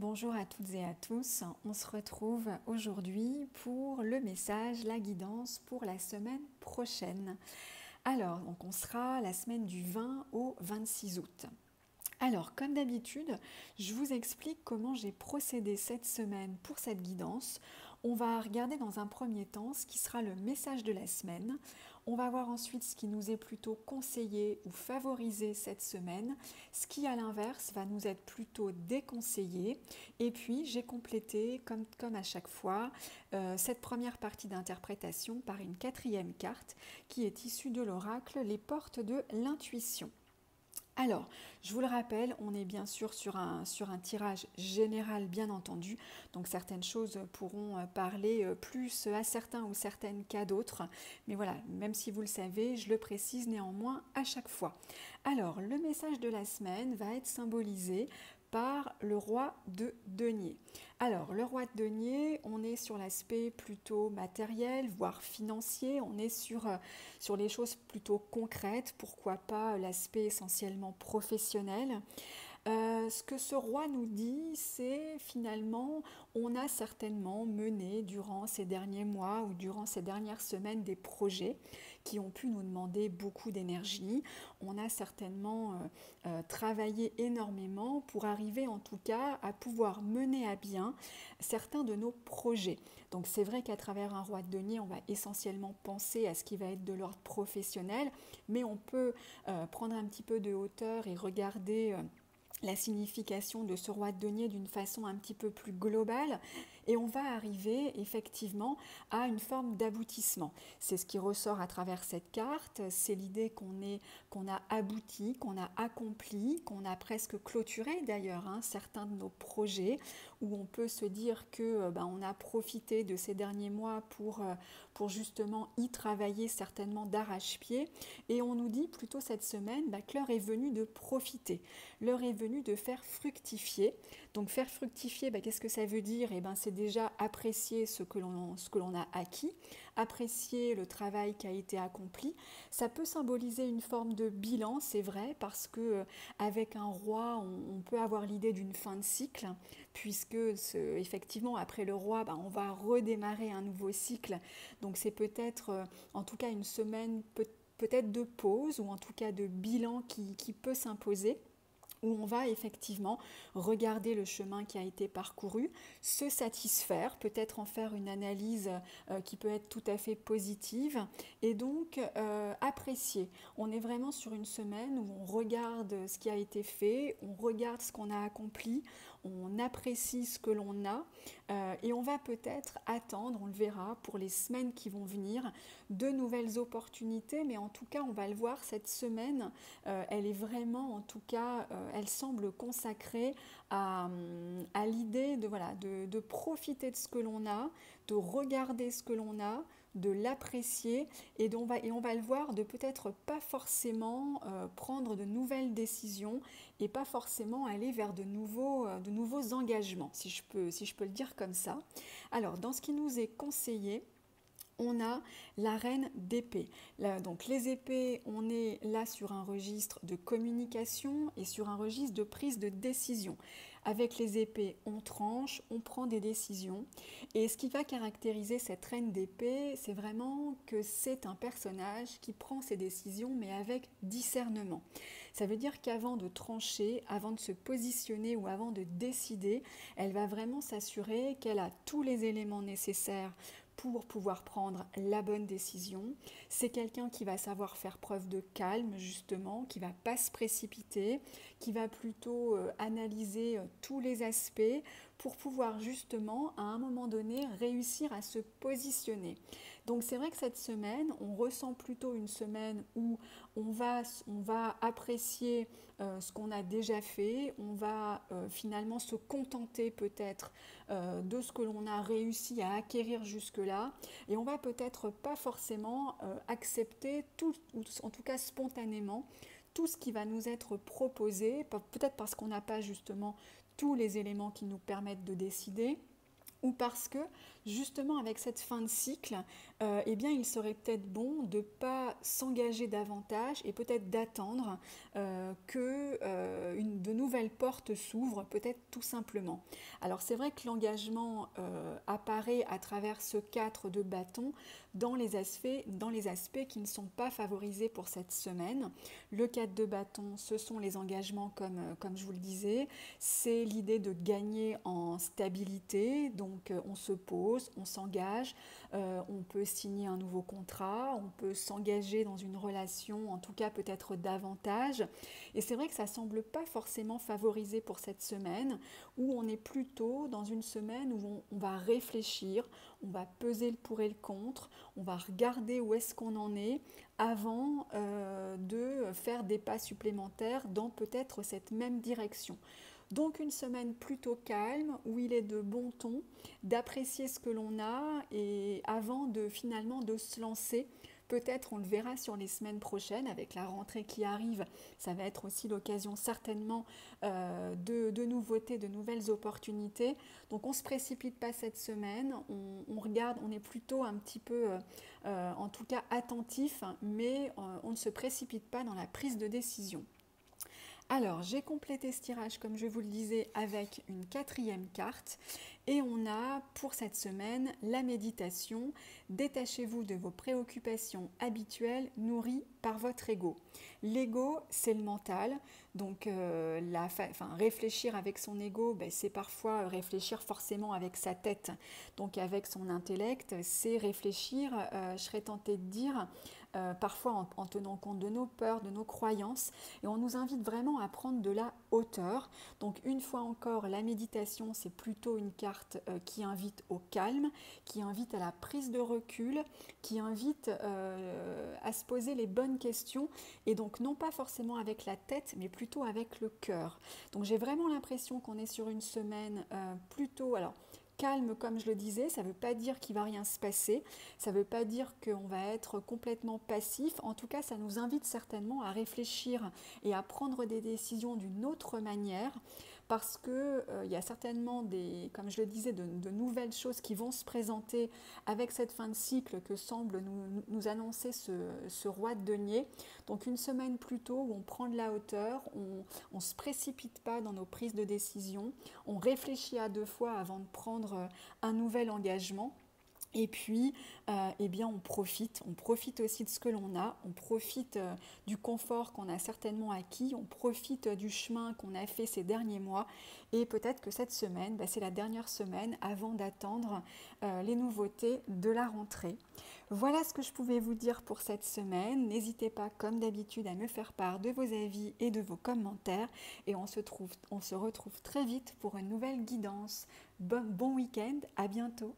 Bonjour à toutes et à tous, on se retrouve aujourd'hui pour le message, la guidance pour la semaine prochaine. Alors, donc on sera la semaine du 20 au 26 août. Alors, comme d'habitude, je vous explique comment j'ai procédé cette semaine pour cette guidance. On va regarder dans un premier temps ce qui sera le message de la semaine. On va voir ensuite ce qui nous est plutôt conseillé ou favorisé cette semaine, ce qui à l'inverse va nous être plutôt déconseillé. Et puis j'ai complété, comme à chaque fois, cette première partie d'interprétation par une quatrième carte qui est issue de l'oracle Les portes de l'intuition. Alors, je vous le rappelle, on est bien sûr sur un tirage général, bien entendu, donc certaines choses pourront parler plus à certains ou certaines qu'à d'autres, mais voilà, même si vous le savez, je le précise néanmoins à chaque fois. Alors, le message de la semaine va être symbolisé par le roi de denier. Alors, le roi de denier, on est sur l'aspect plutôt matériel, voire financier, on est sur les choses plutôt concrètes, pourquoi pas l'aspect essentiellement professionnel. Ce que ce roi nous dit, c'est finalement, on a certainement mené durant ces derniers mois ou durant ces dernières semaines des projets qui ont pu nous demander beaucoup d'énergie. On a certainement travaillé énormément pour arriver en tout cas à pouvoir mener à bien certains de nos projets. Donc c'est vrai qu'à travers un roi de denier, on va essentiellement penser à ce qui va être de l'ordre professionnel, mais on peut prendre un petit peu de hauteur et regarder la signification de ce roi de denier d'une façon un petit peu plus globale et on va arriver effectivement à une forme d'aboutissement. C'est ce qui ressort à travers cette carte, c'est l'idée qu'on a abouti, qu'on a accompli, qu'on a presque clôturé d'ailleurs certains de nos projets où on peut se dire que on a profité de ces derniers mois pour justement y travailler certainement d'arrache-pied et on nous dit plutôt cette semaine que l'heure est venue de profiter, l'heure est venue de faire fructifier. Donc faire fructifier, qu'est-ce que ça veut dire? C'est déjà apprécier ce que l'on a acquis, apprécier le travail qui a été accompli. Ça peut symboliser une forme de bilan, c'est vrai, parce que avec un roi, on peut avoir l'idée d'une fin de cycle, puisque effectivement après le roi, on va redémarrer un nouveau cycle. Donc c'est peut-être, en tout cas, une semaine peut-être de pause ou en tout cas de bilan qui peut s'imposer, où on va effectivement regarder le chemin qui a été parcouru, se satisfaire, peut-être en faire une analyse qui peut être tout à fait positive, et donc apprécier. On est vraiment sur une semaine où on regarde ce qui a été fait, on regarde ce qu'on a accompli, on apprécie ce que l'on a, et on va peut-être attendre, on le verra, pour les semaines qui vont venir, de nouvelles opportunités, mais en tout cas, on va le voir, cette semaine, elle est vraiment, en tout cas, elle semble consacrée à l'idée de profiter de ce que l'on a, de regarder ce que l'on a, de l'apprécier et on va le voir, de peut-être pas forcément prendre de nouvelles décisions et pas forcément aller vers de nouveaux engagements, si je peux le dire comme ça. Alors, dans ce qui nous est conseillé, on a la reine d'épée. Donc les épées, on est là sur un registre de communication et sur un registre de prise de décision. Avec les épées, on tranche, on prend des décisions. Et ce qui va caractériser cette reine d'épée, c'est vraiment que c'est un personnage qui prend ses décisions, mais avec discernement. Ça veut dire qu'avant de trancher, avant de se positionner ou avant de décider, elle va vraiment s'assurer qu'elle a tous les éléments nécessaires pour pouvoir prendre la bonne décision. C'est quelqu'un qui va savoir faire preuve de calme, justement, qui ne va pas se précipiter, qui va plutôt analyser tous les aspects pour pouvoir justement, à un moment donné, réussir à se positionner. Donc c'est vrai que cette semaine, on ressent plutôt une semaine où on va apprécier ce qu'on a déjà fait, on va finalement se contenter peut-être de ce que l'on a réussi à acquérir jusque-là, et on va peut-être pas forcément accepter tout, ou en tout cas spontanément, tout ce qui va nous être proposé, peut-être parce qu'on n'a pas justement tous les éléments qui nous permettent de décider, ou parce que justement avec cette fin de cycle, eh bien il serait peut-être bon de ne pas s'engager davantage et peut-être d'attendre que de nouvelles portes s'ouvrent, peut-être tout simplement. Alors c'est vrai que l'engagement apparaît à travers ce 4 de bâton dans les aspects qui ne sont pas favorisés pour cette semaine. Le 4 de bâton, ce sont les engagements comme je vous le disais, c'est l'idée de gagner en stabilité, donc on se pose, on s'engage, on peut signer un nouveau contrat, on peut s'engager dans une relation, en tout cas peut-être davantage. Et c'est vrai que ça ne semble pas forcément favorisé pour cette semaine, où on est plutôt dans une semaine où on va réfléchir, on va peser le pour et le contre, on va regarder où est-ce qu'on en est avant de faire des pas supplémentaires dans peut-être cette même direction. Donc une semaine plutôt calme où il est de bon ton d'apprécier ce que l'on a et avant de finalement de se lancer. Peut-être on le verra sur les semaines prochaines avec la rentrée qui arrive. Ça va être aussi l'occasion certainement de nouveautés, de nouvelles opportunités. Donc on ne se précipite pas cette semaine. On regarde, on est plutôt un petit peu en tout cas attentif, mais on ne se précipite pas dans la prise de décision. Alors, j'ai complété ce tirage, comme je vous le disais, avec une 4e carte. Et on a, pour cette semaine, la méditation. Détachez-vous de vos préoccupations habituelles nourries par votre ego. L'ego, c'est le mental. Donc, réfléchir avec son ego, c'est parfois réfléchir forcément avec sa tête. Donc, avec son intellect, c'est réfléchir, je serais tentée de dire, parfois en tenant compte de nos peurs, de nos croyances. Et on nous invite vraiment à prendre de la hauteur. Donc une fois encore, la méditation, c'est plutôt une carte qui invite au calme, qui invite à la prise de recul, qui invite à se poser les bonnes questions. Et donc non pas forcément avec la tête, mais plutôt avec le cœur. Donc j'ai vraiment l'impression qu'on est sur une semaine plutôt... Alors, calme, comme je le disais, ça ne veut pas dire qu'il ne va rien se passer, ça ne veut pas dire qu'on va être complètement passif. En tout cas, ça nous invite certainement à réfléchir et à prendre des décisions d'une autre manière parce qu'il y a certainement, comme je le disais, de nouvelles choses qui vont se présenter avec cette fin de cycle que semble nous annoncer ce roi de denier. Donc une semaine plus tôt où on prend de la hauteur, on ne se précipite pas dans nos prises de décision, on réfléchit à 2 fois avant de prendre un nouvel engagement. Et puis, eh bien, on profite aussi de ce que l'on a, on profite du confort qu'on a certainement acquis, on profite du chemin qu'on a fait ces derniers mois et peut-être que cette semaine, c'est la dernière semaine avant d'attendre les nouveautés de la rentrée. Voilà ce que je pouvais vous dire pour cette semaine. N'hésitez pas, comme d'habitude, à me faire part de vos avis et de vos commentaires et on se retrouve très vite pour une nouvelle guidance. Bon week-end, à bientôt.